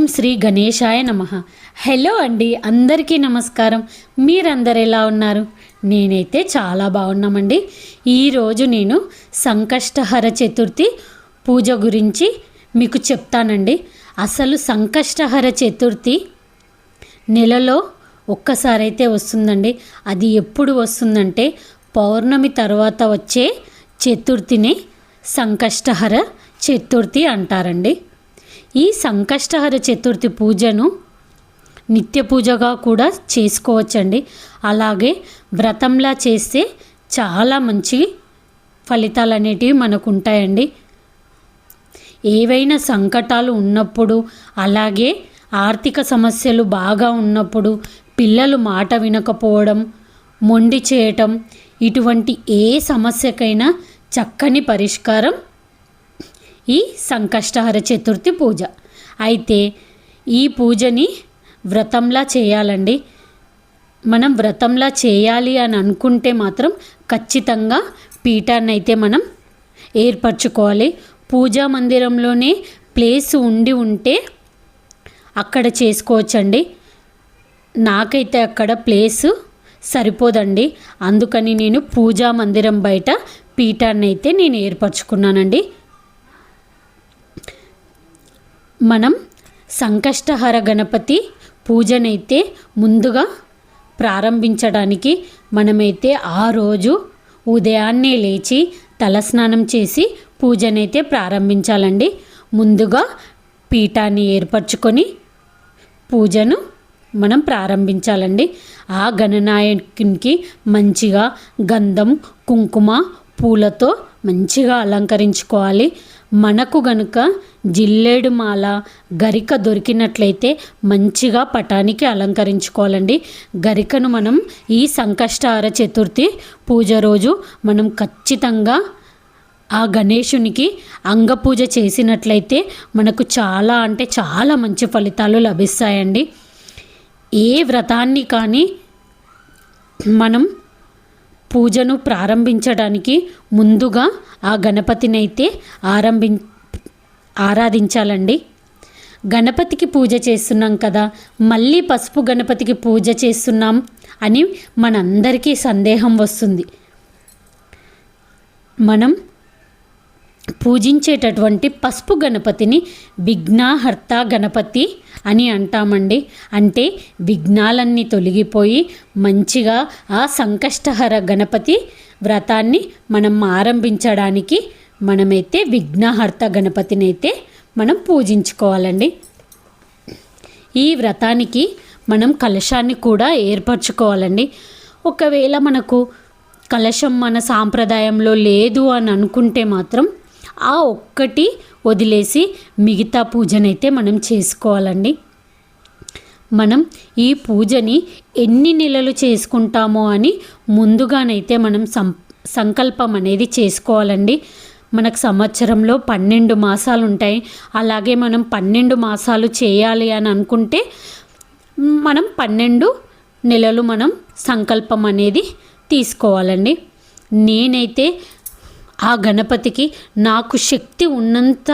ఓం శ్రీ గణేశాయ నమః. హలో అండి, అందరికీ నమస్కారం. మీరందరు ఎలా ఉన్నారు? నేనైతే చాలా బాగున్నామండి. ఈరోజు నేను సంకష్టహర చతుర్థి పూజ గురించి మీకు చెప్తానండి. అసలు సంకష్టహర చతుర్థి నెలలో ఒక్కసారి అయితే వస్తుందండి. అది ఎప్పుడు వస్తుందంటే పౌర్ణమి తర్వాత వచ్చే చతుర్థిని సంకష్టహర చతుర్థి అంటారండి. ఈ సంకష్టహర చతుర్థి పూజను నిత్య పూజగా కూడా చేసుకోవచ్చండి. అలాగే వ్రతంలా చేస్తే చాలా మంచి ఫలితాలు అనేటివి మనకు ఉంటాయండి. ఏవైనా సంకటాలు ఉన్నప్పుడు, అలాగే ఆర్థిక సమస్యలు బాగా ఉన్నప్పుడు, పిల్లలు మాట వినకపోవడం, మొండి చేయటం, ఇటువంటి ఏ సమస్యకైనా చక్కని పరిష్కారం ఈ సంకష్టహర చతుర్థి పూజ. అయితే ఈ పూజని వ్రతంలా చేయాలండి. మనం వ్రతంలా చేయాలి అని అనుకుంటే మాత్రం ఖచ్చితంగా పీఠాన్ని అయితే మనం ఏర్పరచుకోవాలి. పూజా మందిరంలోనే ప్లేస్ ఉంటే అక్కడ చేసుకోవచ్చండి. నాకైతే అక్కడ ప్లేసు సరిపోదండి. అందుకని నేను పూజా మందిరం బయట పీఠాన్ని అయితే నేను ఏర్పరచుకున్నానండి. మనం సంకష్టహర గణపతి పూజనైతే ముందుగా ప్రారంభించడానికి మనమైతే ఆ రోజు ఉదయాన్నే లేచి తలస్నానం చేసి పూజనైతే ప్రారంభించాలండి. ముందుగా పీఠాన్ని ఏర్పరచుకొని పూజను మనం ప్రారంభించాలండి. ఆ గణనాయకునికి మంచిగా గంధం, కుంకుమ, పూలతో మంచిగా అలంకరించుకోవాలి. మనకు గనుక జిల్లేడు మాల, గరిక దొరికినట్లయితే మంచిగా పటానికి అలంకరించుకోవాలండి. గరికను మనం ఈ సంకష్టహర చతుర్థి పూజ రోజు మనం ఖచ్చితంగా ఆ గణేశునికి అంగపూజ చేసినట్లయితే మనకు చాలా అంటే చాలా మంచి ఫలితాలు లభిస్తాయండి. ఏ వ్రతాన్ని కానీ మనం పూజను ప్రారంభించడానికి ముందుగా ఆ గణపతిని అయితే ఆరాధించాలండి. గణపతికి పూజ చేస్తున్నాం కదా, మళ్ళీ పసుపు గణపతికి పూజ చేస్తున్నాం అని మనందరికీ సందేహం వస్తుంది. మనం పూజించేటటువంటి పసుపు గణపతిని విఘ్నహర్త గణపతి అని అంటామండి. అంటే విఘ్నాలన్నీ తొలగిపోయి మంచిగా ఆ సంకష్టహర గణపతి వ్రతాన్ని మనం ఆరంభించడానికి మనమైతే విఘ్నహర్త గణపతిని అయితే మనం పూజించుకోవాలండి. ఈ వ్రతానికి మనం కలశాన్ని కూడా ఏర్పరచుకోవాలండి. ఒకవేళ మనకు కలశం మన సాంప్రదాయంలో లేదు అని అనుకుంటే మాత్రం ఆ ఒక్కటి వదిలేసి మిగతా పూజనైతే మనం చేసుకోవాలండి. మనం ఈ పూజని ఎన్ని నెలలు చేసుకుంటామో అని ముందుగానైతే మనం సంకల్పం అనేది చేసుకోవాలండి. మనకు సంవత్సరంలో 12 మాసాలు ఉంటాయి. అలాగే మనం 12 మాసాలు చేయాలి అని అనుకుంటే మనం 12 నెలలు మనం సంకల్పం అనేది తీసుకోవాలండి. నేనైతే ఆ గణపతికి నాకు శక్తి ఉన్నంత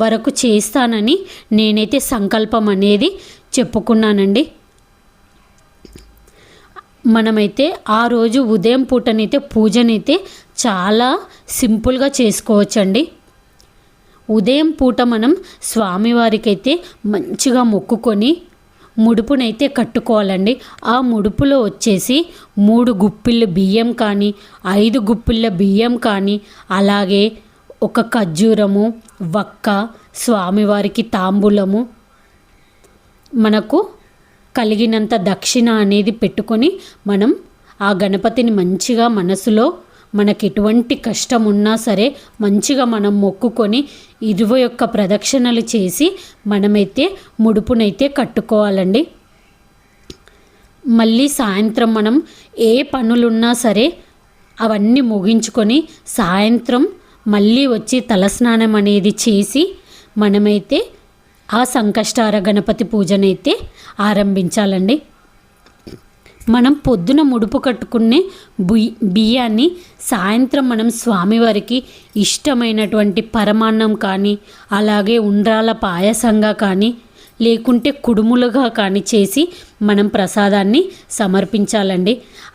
వరకు చేస్తానని నేనైతే సంకల్పం అనేది చెప్పుకున్నానండి. మనమైతే ఆ రోజు ఉదయం పూటనైతే పూజనైతే చాలా సింపుల్గా చేసుకోవచ్చండి. ఉదయం పూట మనం స్వామివారికి అయితే మంచిగా మొక్కుకొని ముడుపునైతే కట్టుకోవాలండి. ఆ ముడుపులో వచ్చేసి 3 గుప్పిళ్ళ బియ్యం కానీ, 5 గుప్పిళ్ళ బియ్యం కానీ, అలాగే ఒక ఖర్జూరము, వక్క, స్వామివారికి తాంబూలము, మనకు కలిగినంత దక్షిణ అనేది పెట్టుకొని మనం ఆ గణపతిని మంచిగా మనసులో మనకి ఎటువంటి కష్టం ఉన్నా సరే మంచిగా మనం మొక్కుకొని 21 ప్రదక్షిణలు చేసి మనమైతే ముడుపునైతే కట్టుకోవాలండి. మళ్ళీ సాయంత్రం మనం ఏ పనులున్నా సరే అవన్నీ ముగించుకొని సాయంత్రం మళ్ళీ వచ్చి తలస్నానం అనేది చేసి మనమైతే ఆ సంకష్టహర గణపతి పూజనైతే ఆరంభించాలండి. మనం పొద్దున ముడుపు కట్టుకునే బియ్యాన్ని సాయంత్రం మనం స్వామివారికి ఇష్టమైనటువంటి పరమాన్నం కానీ, అలాగే ఉండ్రాల పాయసంగా కానీ లేకుంటే కుడుములుగా కానీ చేసి మనం ప్రసాదాన్ని సమర్పించాలండి.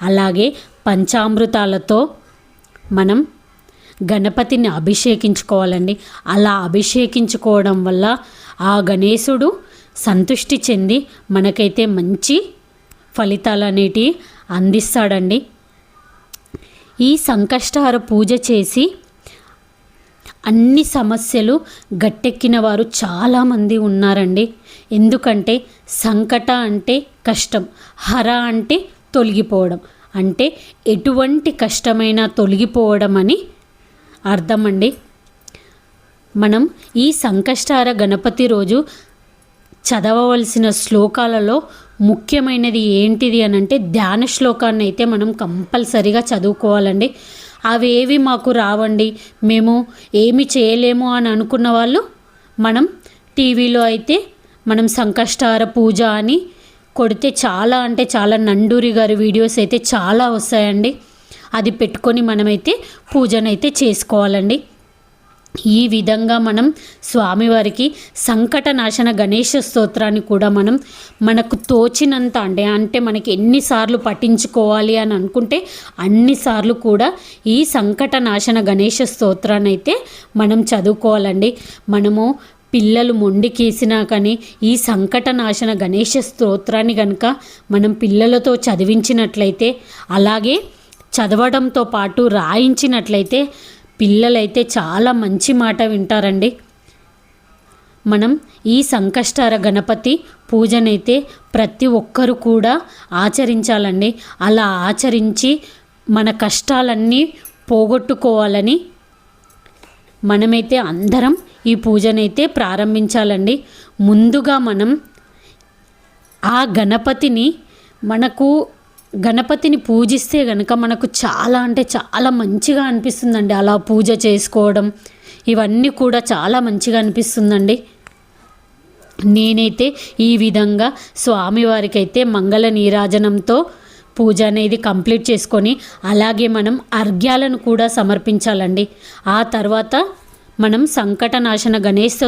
అలాగే పంచామృతాలతో మనం గణపతిని అభిషేకించుకోవాలండి. అలా అభిషేకించుకోవడం వల్ల ఆ గణేశుడు సంతృష్టి చెంది మనకైతే మంచి ఫలితాలు అనేటివి అందిస్తాడండి. ఈ సంకష్టహార పూజ చేసి అన్ని సమస్యలు గట్టెక్కిన వారు చాలామంది ఉన్నారండి. ఎందుకంటే సంకట అంటే కష్టం, హర అంటే తొలగిపోవడం, అంటే ఎటువంటి కష్టమైనా తొలగిపోవడం అని అర్థం అండి. మనం ఈ సంకష్టహార గణపతి రోజు చదవవలసిన శ్లోకాలలో ముఖ్యమైనది ఏంటిది అని అంటే ధ్యాన శ్లోకాన్ని అయితే మనం కంపల్సరిగా చదువుకోవాలండి. అవేవి మాకు రావండి, మేము ఏమి చేయలేము అని అనుకున్న వాళ్ళు మనం టీవీలో అయితే మనం సంకష్టహార పూజ అని కొడితే చాలా అంటే చాలా నండూరి గారి వీడియోస్ అయితే చాలా వస్తాయండి. అది పెట్టుకొని మనమైతే పూజనైతే చేసుకోవాలండి. ఈ విధంగా మనం స్వామివారికి సంకటనాశన గణేష స్తోత్రాన్ని కూడా మనం మనకు తోచినంత అంటే మనకి ఎన్నిసార్లు పఠించుకోవాలి అని అనుకుంటే అన్నిసార్లు కూడా ఈ సంకటనాశన గణేష స్తోత్రాన్ని అయితే మనం చదువుకోవాలండి. మనము పిల్లలు మొండికేసినా కానీ ఈ సంకటనాశన గణేష స్తోత్రాన్ని కనుక మనం పిల్లలతో చదివించినట్లయితే, అలాగే చదవడంతో పాటు రాయించినట్లయితే పిల్లలైతే చాలా మంచి మాట వింటారండి. మనం ఈ సంకష్టహార గణపతి పూజనైతే ప్రతి ఒక్కరు కూడా ఆచరించాలండి. అలా ఆచరించి మన కష్టాలన్నీ పోగొట్టుకోవాలని మనమైతే అందరం ఈ పూజనైతే ప్రారంభించాలండి. ముందుగా మనం ఆ గణపతిని పూజిస్తే కనుక మనకు చాలా అంటే చాలా మంచిగా అనిపిస్తుందండి. అలా పూజ చేసుకోవడం ఇవన్నీ కూడా చాలా మంచిగా అనిపిస్తుందండి. నేనైతే ఈ విధంగా స్వామివారికి అయితే మంగళ నీరాజనంతో పూజ అనేది కంప్లీట్ చేసుకొని అలాగే మనం అర్ఘ్యాలను కూడా సమర్పించాలండి. ఆ తర్వాత మనం సంకటనాశన గణేశ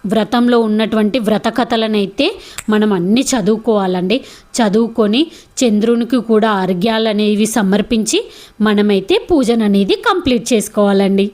వ్రతంలో ఉన్నటువంటి వ్రత కథలనైతే మనం అన్నీ చదువుకోవాలండి. చదువుకొని చంద్రునికి కూడా అర్ఘ్యాలు అనేవి సమర్పించి మనమైతే పూజను అనేది కంప్లీట్ చేసుకోవాలండి.